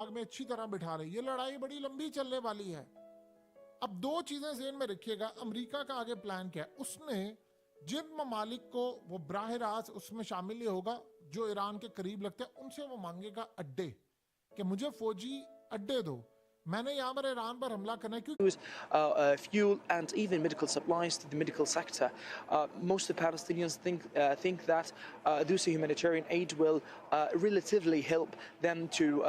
में अच्छी तरह बिठा रहे। ये लड़ाई बड़ी लंबी चलने वाली है। अब दो चीजें ज़हन में रखिएगा, अमेरिका का आगे प्लान क्या है। उसने जिन ममालिक को वो बराह रास्त उसमें शामिल ही होगा जो ईरान के करीब लगते हैं, उनसे वो मांगेगा अड्डे कि मुझे फौजी अड्डे दो, मैंने यहाँ पर ईरान पर हमला करना है क्योंकि fuel and even medical supplies to the medical sector. Most of the Palestinians think that those humanitarian aid will relatively help them to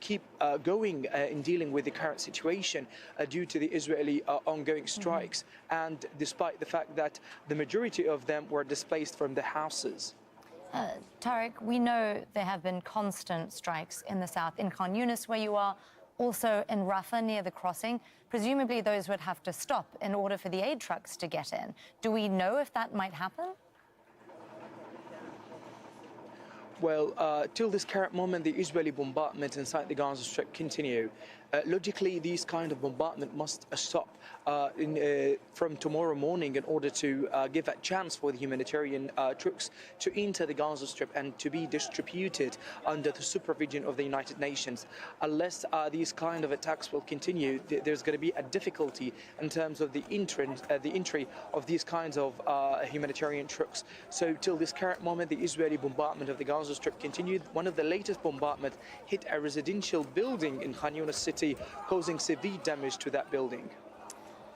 keep going in dealing with the current situation due to the Israeli ongoing strikes, and despite the fact that the majority of them were displaced from their houses. Tariq, we know there have been constant strikes in the south, in Khan Yunis, where you are, also in Rafah near the crossing. Presumably those would have to stop in order for the aid trucks to get in. Do we know if that might happen? Well, till this current moment, the Israeli bombardment inside the Gaza Strip continue. Logically, these kind of bombardment must stop from tomorrow morning in order to give a chance for the humanitarian troops to enter the Gaza Strip and to be distributed under the supervision of the United Nations. Unless these kind of attacks will continue, there's going to be a difficulty in terms of the entry of these kinds of humanitarian troops. So till this current moment, the Israeli bombardment of the Gaza Strip continued. One of the latest bombardments hit a residential building in Khan Yunis city, causing severe damage to that building.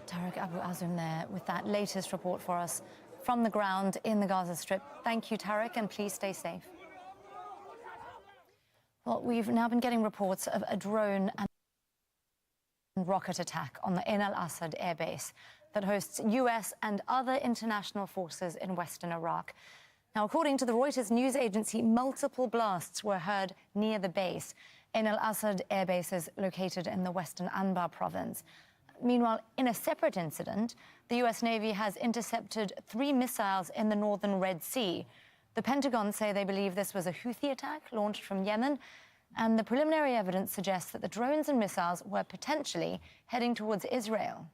Tariq Abu Azum there with that latest report for us from the ground in the Gaza Strip. Thank you, Tariq, and please stay safe. Well, we've now been getting reports of a drone and rocket attack on the Ain al-Assad airbase that hosts US and other international forces in western Iraq. Now, according to the Reuters news agency, multiple blasts were heard near the base. Ain al-Assad airbase is located in the western Anbar province. Meanwhile, in a separate incident, the US Navy has intercepted 3 missiles in the northern Red Sea. The Pentagon say they believe this was a Houthi attack launched from Yemen, and the preliminary evidence suggests that the drones and missiles were potentially heading towards Israel.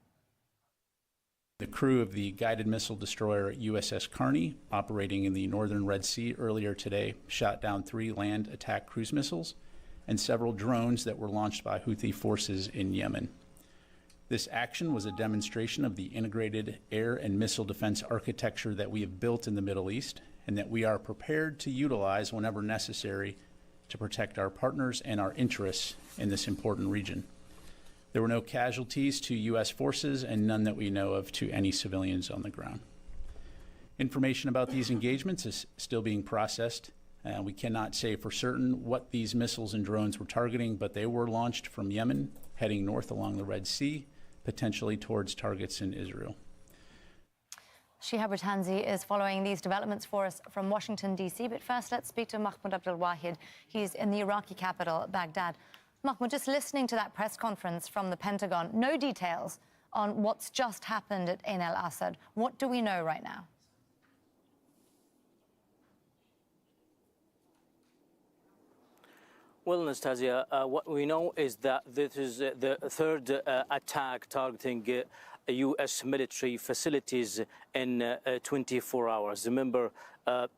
The crew of the guided missile destroyer USS Carney, operating in the northern Red Sea earlier today, shot down 3 land attack cruise missiles and several drones that were launched by Houthi forces in Yemen. This action was a demonstration of the integrated air and missile defense architecture that we have built in the Middle East and that we are prepared to utilize whenever necessary to protect our partners and our interests in this important region. There were no casualties to U.S. forces and none that we know of to any civilians on the ground. Information about these engagements is still being processed. We cannot say for certain what these missiles and drones were targeting, but they were launched from Yemen, heading north along the Red Sea, potentially towards targets in Israel. Shihab Ratanzi is following these developments for us from Washington, D.C. But first, let's speak to Mahmoud Abdul Wahid. He's in the Iraqi capital, Baghdad. Mahmoud, just listening to that press conference from the Pentagon, no details on what's just happened at Ain al-Assad. What do we know right now? Well, Anastasia, what we know is that this is the third attack targeting U.S. military facilities in 24 hours. Remember,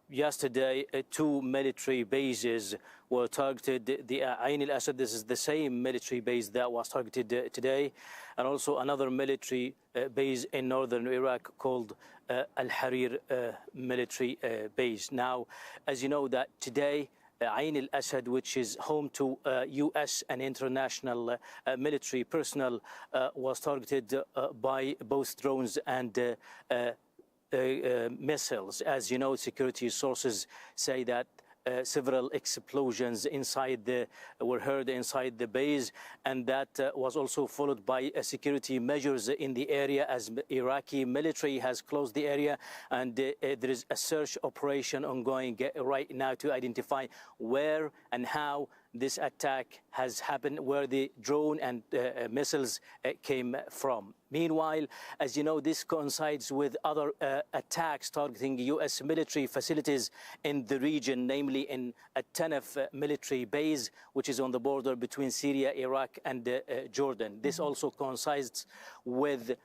yesterday, 2 military bases were targeted. The Ain al-Assad, this is the same military base that was targeted today, and also another military base in northern Iraq called Al-Harir military base. Now, as you know, that today, Ain al-Assad, which is home to U.S. and international military personnel, was targeted by both drones and missiles. As you know, security sources say that several explosions were heard inside the base, and that was also followed by security measures in the area as Iraqi military has closed the area, and there is a search operation ongoing right now to identify where and how this attack has happened, where the drone and missiles came from. Meanwhile, as you know, this coincides with other attacks targeting U.S. military facilities in the region, namely in a Tanaf military base, which is on the border between Syria, Iraq, and Jordan. This also coincides with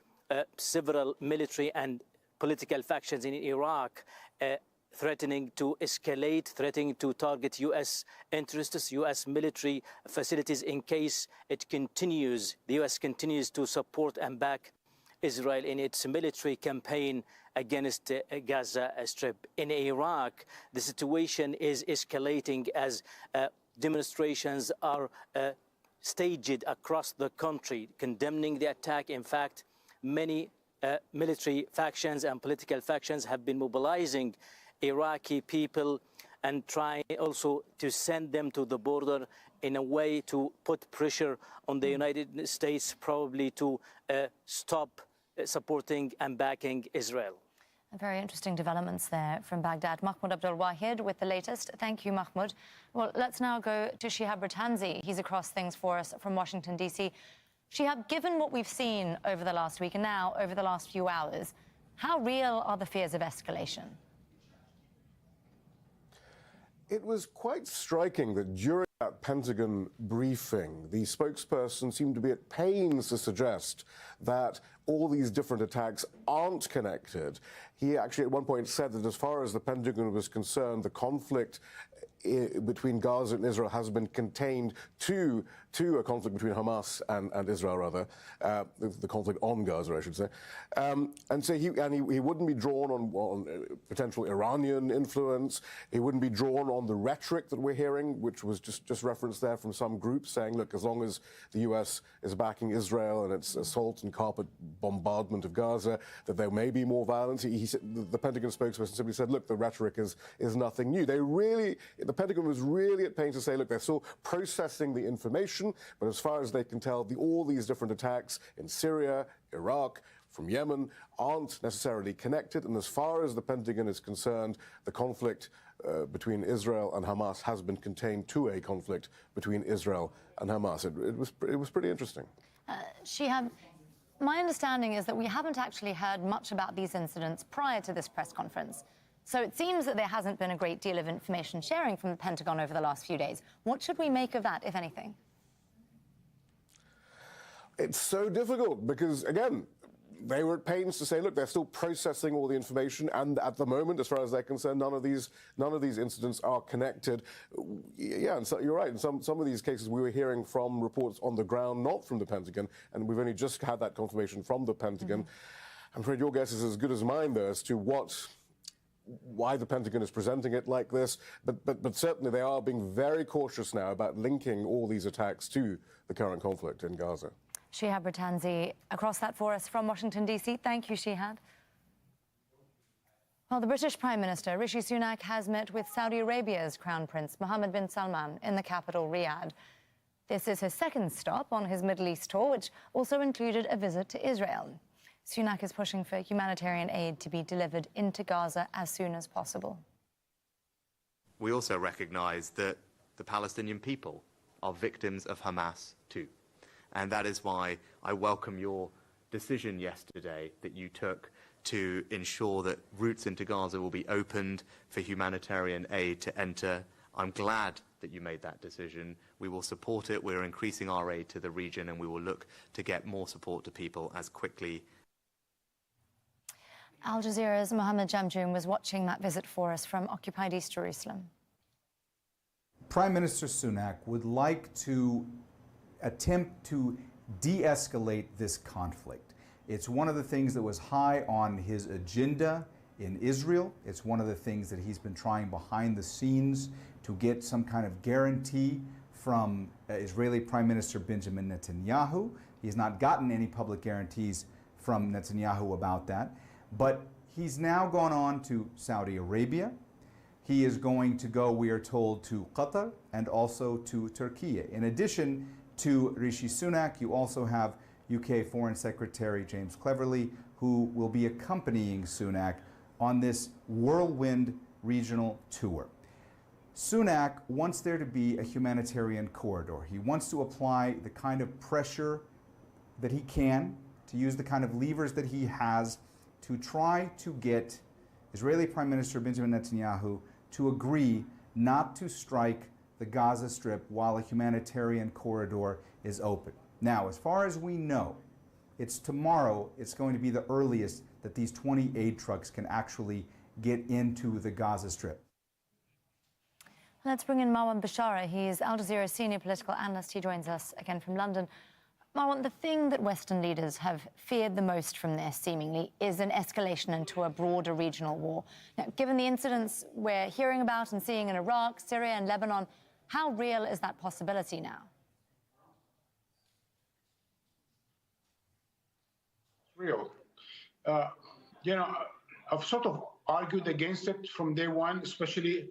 several military and political factions in Iraq threatening to escalate, threatening to target U.S. interests, U.S. military facilities in case it continues, the U.S. continues to support and back Israel in its military campaign against Gaza Strip. In Iraq, the situation is escalating as demonstrations are staged across the country, condemning the attack. In fact, many military factions and political factions have been mobilizing Iraqi people and trying also to send them to the border in a way to put pressure on the United States, probably to stop supporting and backing Israel. Very interesting developments there from Baghdad. Mahmoud Abdul Wahid with the latest. Thank you, Mahmoud. Well, let's now go to Shihab Ratanzi. He's across things for us from Washington, D.C. Shihab, given what we've seen over the last week and now over the last few hours, how real are the fears of escalation? It was quite striking that during that Pentagon briefing, the spokesperson seemed to be at pains to suggest that all these different attacks aren't connected. He actually at one point said that as far as the Pentagon was concerned, the conflict between Gaza and Israel has been contained to a conflict between Hamas and Israel, rather, the conflict on Gaza, I should say. And so he wouldn't be drawn on potential Iranian influence. He wouldn't be drawn on the rhetoric that we're hearing, which was just referenced there from some groups saying, look, as long as the U.S. is backing Israel and its assault and carpet bombardment of Gaza, that there may be more violence. He said, the Pentagon spokesperson simply said, look, the rhetoric is nothing new. The Pentagon was really at pains to say, look, they're still processing the information, but as far as they can tell, all these different attacks in Syria, Iraq, from Yemen aren't necessarily connected. And as far as the Pentagon is concerned, the conflict between Israel and Hamas has been contained to a conflict between Israel and Hamas. It was pretty interesting. Shihab, my understanding is that we haven't actually heard much about these incidents prior to this press conference. So it seems that there hasn't been a great deal of information sharing from the Pentagon over the last few days. What should we make of that, if anything? It's so difficult because, again, they were at pains to say, look, they're still processing all the information, and at the moment, as far as they're concerned, none of these incidents are connected. Yeah, and so you're right. In some of these cases, we were hearing from reports on the ground, not from the Pentagon, and we've only just had that confirmation from the Pentagon. I'm afraid your guess is as good as mine, though, as to why the Pentagon is presenting it like this, but certainly they are being very cautious now about linking all these attacks to the current conflict in Gaza. Shihab Ratanzi, across that for us from Washington, D.C. Thank you, Shihab. Well, the British Prime Minister, Rishi Sunak, has met with Saudi Arabia's Crown Prince Mohammed bin Salman in the capital, Riyadh. This is his second stop on his Middle East tour, which also included a visit to Israel. Sunak is pushing for humanitarian aid to be delivered into Gaza as soon as possible. We also recognise that the Palestinian people are victims of Hamas too. And that is why I welcome your decision yesterday that you took to ensure that routes into Gaza will be opened for humanitarian aid to enter. I'm glad that you made that decision. We will support it. We're increasing our aid to the region, and we will look to get more support to people as quickly. Al Jazeera's Mohammed Jamjoom was watching that visit for us from occupied East Jerusalem. Prime Minister Sunak would like to attempt to de-escalate this conflict. It's one of the things that was high on his agenda in Israel. It's one of the things that he's been trying behind the scenes to get some kind of guarantee from Israeli Prime Minister Benjamin Netanyahu. He's not gotten any public guarantees from Netanyahu about that. But he's now gone on to Saudi Arabia. He is going to go, we are told, to Qatar and also to Turkey. In addition to Rishi Sunak, you also have UK Foreign Secretary James Cleverly, who will be accompanying Sunak on this whirlwind regional tour. Sunak wants there to be a humanitarian corridor. He wants to apply the kind of pressure that he can, to use the kind of levers that he has to try to get Israeli Prime Minister Benjamin Netanyahu to agree not to strike the Gaza Strip while a humanitarian corridor is open. Now, as far as we know, it's tomorrow, it's going to be the earliest that these 20 aid trucks can actually get into the Gaza Strip. Let's bring in Marwan Bashara. He's Al Jazeera senior political analyst. He joins us again from London. Marwan, the thing that Western leaders have feared the most from this, seemingly, is an escalation into a broader regional war. Now, given the incidents we're hearing about and seeing in Iraq, Syria and Lebanon, how real is that possibility now? Real. I've sort of argued against it from day one, especially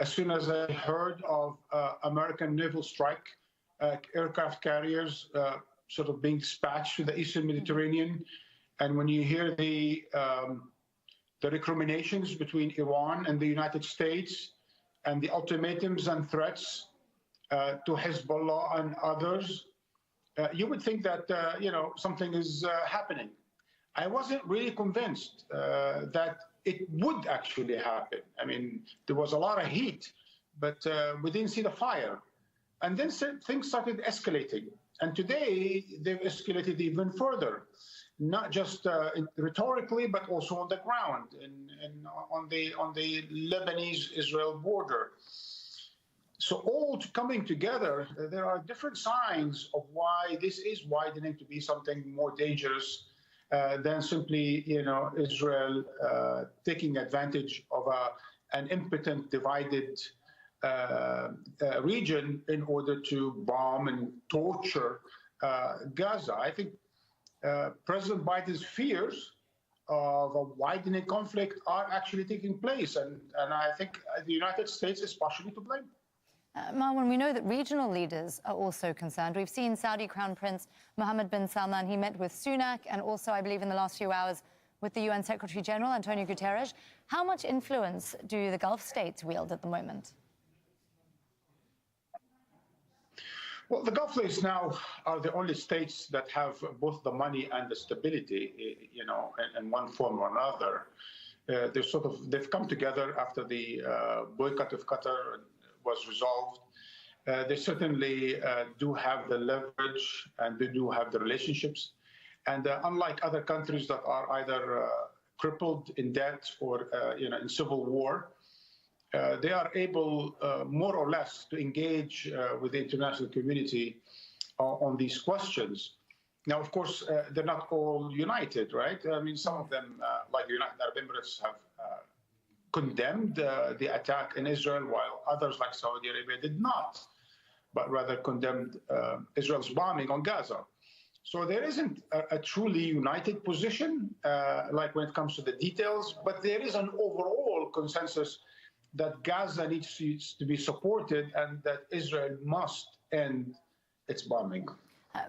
as soon as I heard of American naval strike, aircraft carriers sort of being dispatched to the Eastern Mediterranean. And when you hear the recriminations between Iran and the United States and the ultimatums and threats to Hezbollah and others, you would think that, something is happening. I wasn't really convinced that it would actually happen. I mean, there was a lot of heat, but we didn't see the fire. And then things started escalating. And today, they've escalated even further, not just rhetorically, but also on the ground and on the Lebanese-Israel border. So all coming together, there are different signs of why this is widening to be something more dangerous than simply, Israel taking advantage of an impotent, divided region in order to bomb and torture Gaza. I think President Biden's fears of a widening conflict are actually taking place, and I think the United States is partially to blame. Marwan, we know that regional leaders are also concerned. We've seen Saudi Crown Prince Mohammed bin Salman. He met with Sunak and also, I believe, in the last few hours with the UN Secretary General, Antonio Guterres. How much influence do the Gulf states wield at the moment? Well, the Gulf states now are the only states that have both the money and the stability, in one form or another. They've come together after the boycott of Qatar was resolved. They certainly do have the leverage and they do have the relationships. And unlike other countries that are either crippled in debt or in civil war, they are able more or less to engage with the international community on these questions. Now, of course, they're not all united, right? I mean, some of them, like the United Arab Emirates, have condemned the attack in Israel, while others, like Saudi Arabia, did not, but rather condemned Israel's bombing on Gaza. So there isn't a truly united position, like when it comes to the details, but there is an overall consensus that Gaza needs to be supported and that Israel must end its bombing.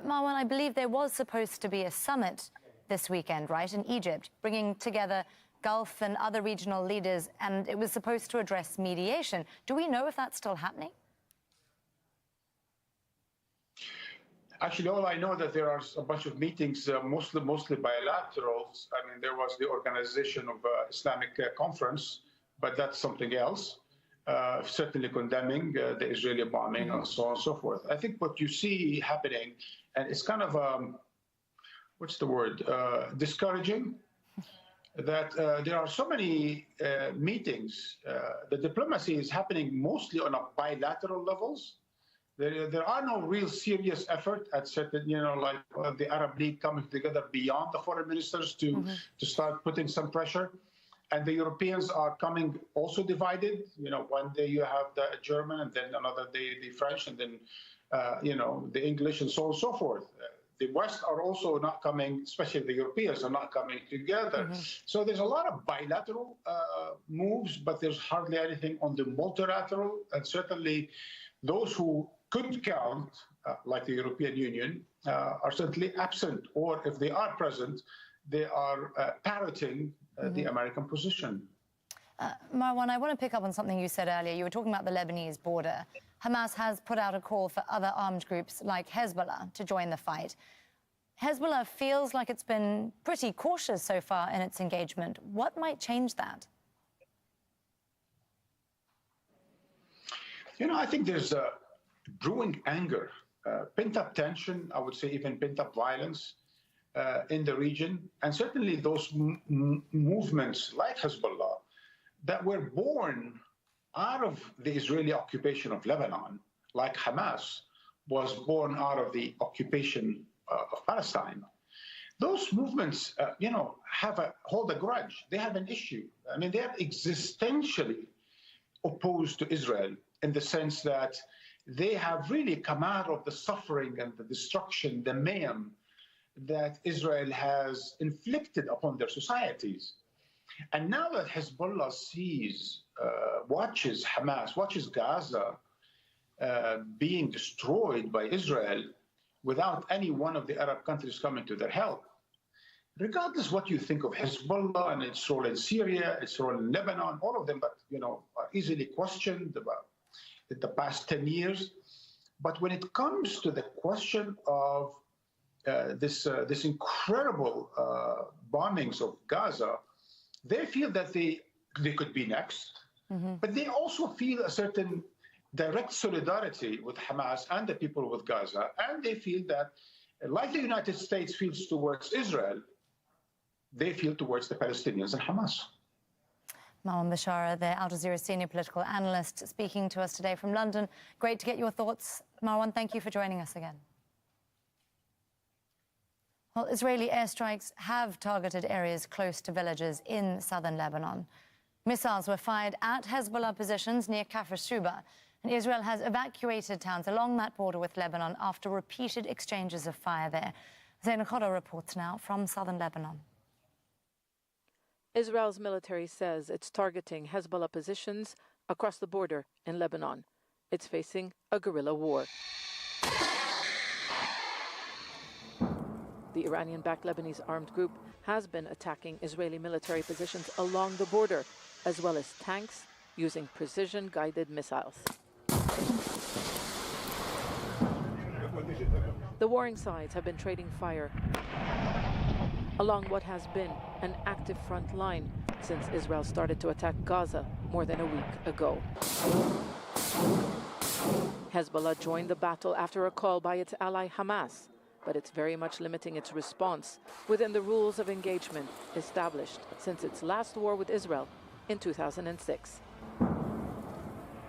Marwan, I believe there was supposed to be a summit this weekend, right, in Egypt, bringing together Gulf and other regional leaders, and it was supposed to address mediation. Do we know if that's still happening? Actually, all I know that there are a bunch of meetings, mostly bilaterals. I mean, there was the Organization of Islamic Conference, but that's something else, certainly condemning the Israeli bombing and so on and so forth. I think what you see happening, and it's kind of, discouraging, that there are so many meetings. The diplomacy is happening mostly on a bilateral levels. There are no real serious effort at certain, like the Arab League coming together beyond the foreign ministers to start putting some pressure. And the Europeans are coming also divided. One day you have the German, and then another day the French, and then, the English, and so on and so forth. The West are also not coming, especially the Europeans are not coming together. So there's a lot of bilateral moves, but there's hardly anything on the multilateral. And certainly those who could count, like the European Union, are certainly absent. Or if they are present, they are parroting the American position. Marwan, I want to pick up on something you said earlier. You were talking about the Lebanese border. Hamas has put out a call for other armed groups like Hezbollah to join the fight. Hezbollah feels like it's been pretty cautious so far in its engagement. What might change that? I think there's a brewing anger, pent-up tension, I would say even pent-up violence in the region. And certainly those movements like Hezbollah that were born out of the Israeli occupation of Lebanon, like Hamas was born out of the occupation of Palestine. Those movements, hold a grudge. They have an issue. I mean, they are existentially opposed to Israel in the sense that they have really come out of the suffering and the destruction, the mayhem that Israel has inflicted upon their societies. And now that Hezbollah watches Hamas, watches Gaza being destroyed by Israel without any one of the Arab countries coming to their help, regardless what you think of Hezbollah and its role in Syria, its role in Lebanon, all of them, but are easily questioned about the past 10 years. But when it comes to the question of this incredible bombings of Gaza, they feel that they could be next, but they also feel a certain direct solidarity with Hamas and the people with Gaza, and they feel that, like the United States feels towards Israel, they feel towards the Palestinians and Hamas. Marwan Bashara, the Al Jazeera senior political analyst, speaking to us today from London. Great to get your thoughts. Marwan, thank you for joining us again. Well, Israeli airstrikes have targeted areas close to villages in southern Lebanon. Missiles were fired at Hezbollah positions near Kafr Shuba, and Israel has evacuated towns along that border with Lebanon after repeated exchanges of fire there. Zaina Khoda reports now from southern Lebanon. Israel's military says it's targeting Hezbollah positions across the border in Lebanon. It's facing a guerrilla war. The Iranian-backed Lebanese armed group has been attacking Israeli military positions along the border, as well as tanks using precision-guided missiles. The warring sides have been trading fire along what has been an active front line since Israel started to attack Gaza more than a week ago. Hezbollah joined the battle after a call by its ally Hamas, but it's very much limiting its response within the rules of engagement established since its last war with Israel in 2006.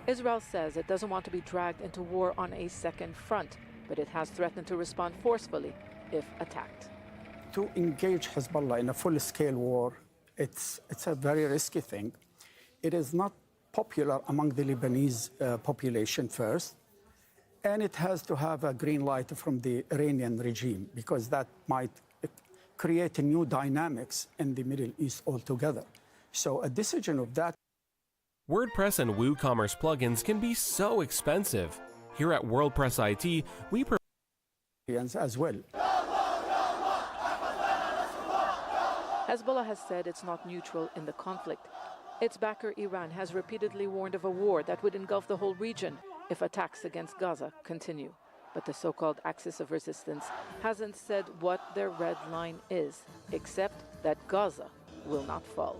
Israel says it doesn't want to be dragged into war on a second front, but it has threatened to respond forcefully if attacked. To engage Hezbollah in a full-scale war, it's a very risky thing. It is not popular among the Lebanese population first, and it has to have a green light from the Iranian regime, because that might create a new dynamics in the Middle East altogether. So a decision of that. WordPress and WooCommerce plugins can be so expensive. Here at WordPress IT, we provide as well. Hezbollah has said it's not neutral in the conflict. Its backer Iran has repeatedly warned of a war that would engulf the whole region if attacks against Gaza continue. But the so-called axis of resistance hasn't said what their red line is, except that Gaza will not fall.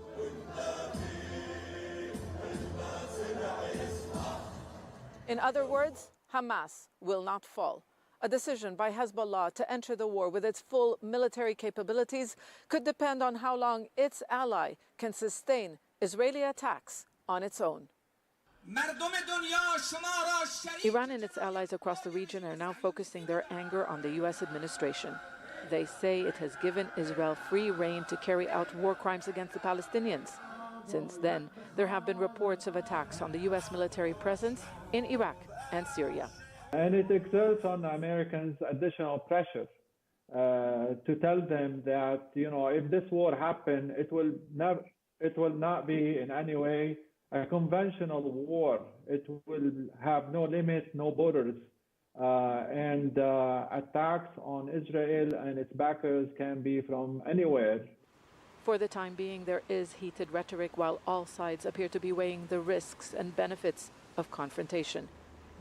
In other words, Hamas will not fall. A decision by Hezbollah to enter the war with its full military capabilities could depend on how long its ally can sustain Israeli attacks on its own. Iran and its allies across the region are now focusing their anger on the U.S. administration. They say it has given Israel free rein to carry out war crimes against the Palestinians. Since then, there have been reports of attacks on the U.S. military presence in Iraq and Syria. And it exerts on the Americans additional pressure to tell them that, if this war happens, it will not be in any way a conventional war. It will have no limits, no borders, and attacks on Israel and its backers can be from anywhere. For the time being, there is heated rhetoric while all sides appear to be weighing the risks and benefits of confrontation.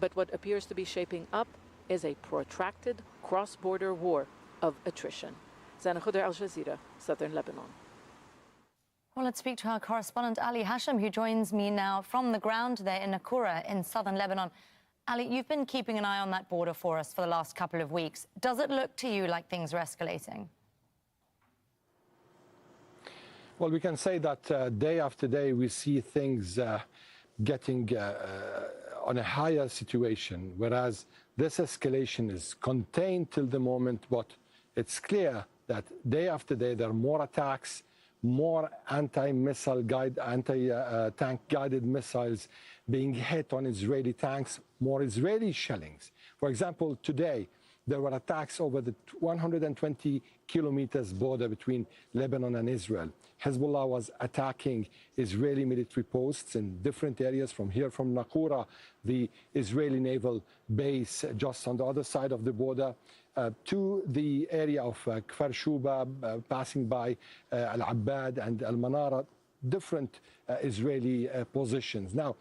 But what appears to be shaping up is a protracted cross-border war of attrition. Zaina Khoda, Al Jazeera, Southern Lebanon. Well, let's speak to our correspondent, Ali Hashem, who joins me now from the ground there in Nakura in southern Lebanon. Ali, you've been keeping an eye on that border for us for the last couple of weeks. Does it look to you like things are escalating? Well, we can say that day after day we see things getting on a higher situation, whereas this escalation is contained till the moment, but it's clear that day after day there are more attacks, more anti-tank guided missiles being hit on Israeli tanks, more Israeli shellings. For example, today there were attacks over the 120 kilometers border between Lebanon and Israel. Hezbollah was attacking Israeli military posts in different areas from Naqoura, the Israeli naval base just on the other side of the border, to the area of Kfar Shuba, passing by Al-Abbad and Al-Manara, different Israeli positions. Now,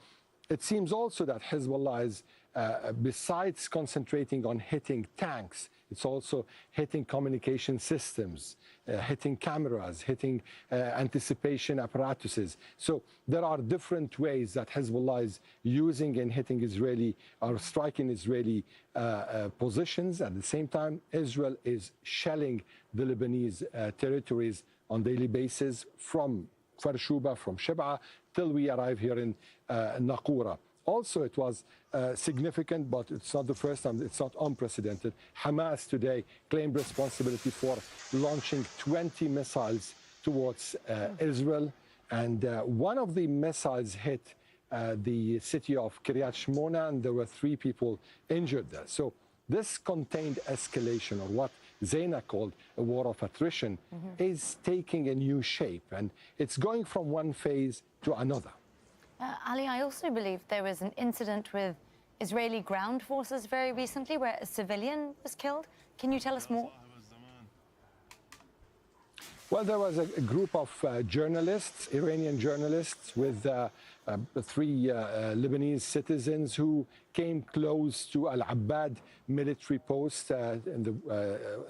it seems also that Hezbollah is, besides concentrating on hitting tanks, it's also hitting communication systems, hitting cameras, hitting anticipation apparatuses. So there are different ways that Hezbollah is using in hitting Israeli or striking Israeli positions. At the same time, Israel is shelling the Lebanese territories on a daily basis from Kfar Shuba, from Shib'a, till we arrive here in Naqoura. Also, it was significant, but it's not the first time, it's not unprecedented. Hamas today claimed responsibility for launching 20 missiles towards Israel, and one of the missiles hit the city of Kiryat Shmona, and there were 3 people injured there. So this contained escalation, or what Zaina called a war of attrition, is taking a new shape, and it's going from one phase to another. Ali, I also believe there was an incident with Israeli ground forces very recently where a civilian was killed. Can you tell us more? Well, there was a group of journalists, Iranian journalists, with 3 Lebanese citizens who came close to Al-Abbad military post in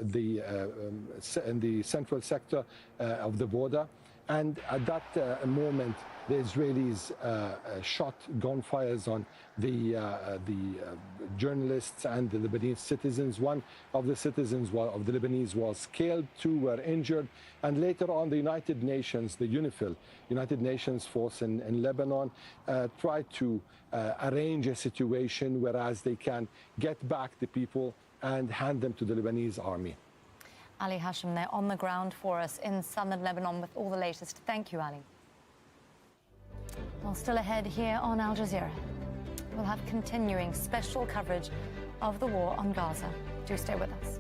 the central sector of the border. And at that moment, the Israelis shot gunfires on the journalists and the Lebanese citizens. One of the citizens of the Lebanese was killed, 2 were injured. And later on, the United Nations, the UNIFIL, United Nations Force in Lebanon, tried to arrange a situation whereas they can get back the people and hand them to the Lebanese army. Ali Hashim there on the ground for us in southern Lebanon with all the latest. Thank you, Ali. Well, still ahead here on Al Jazeera, we'll have continuing special coverage of the war on Gaza. Do stay with us.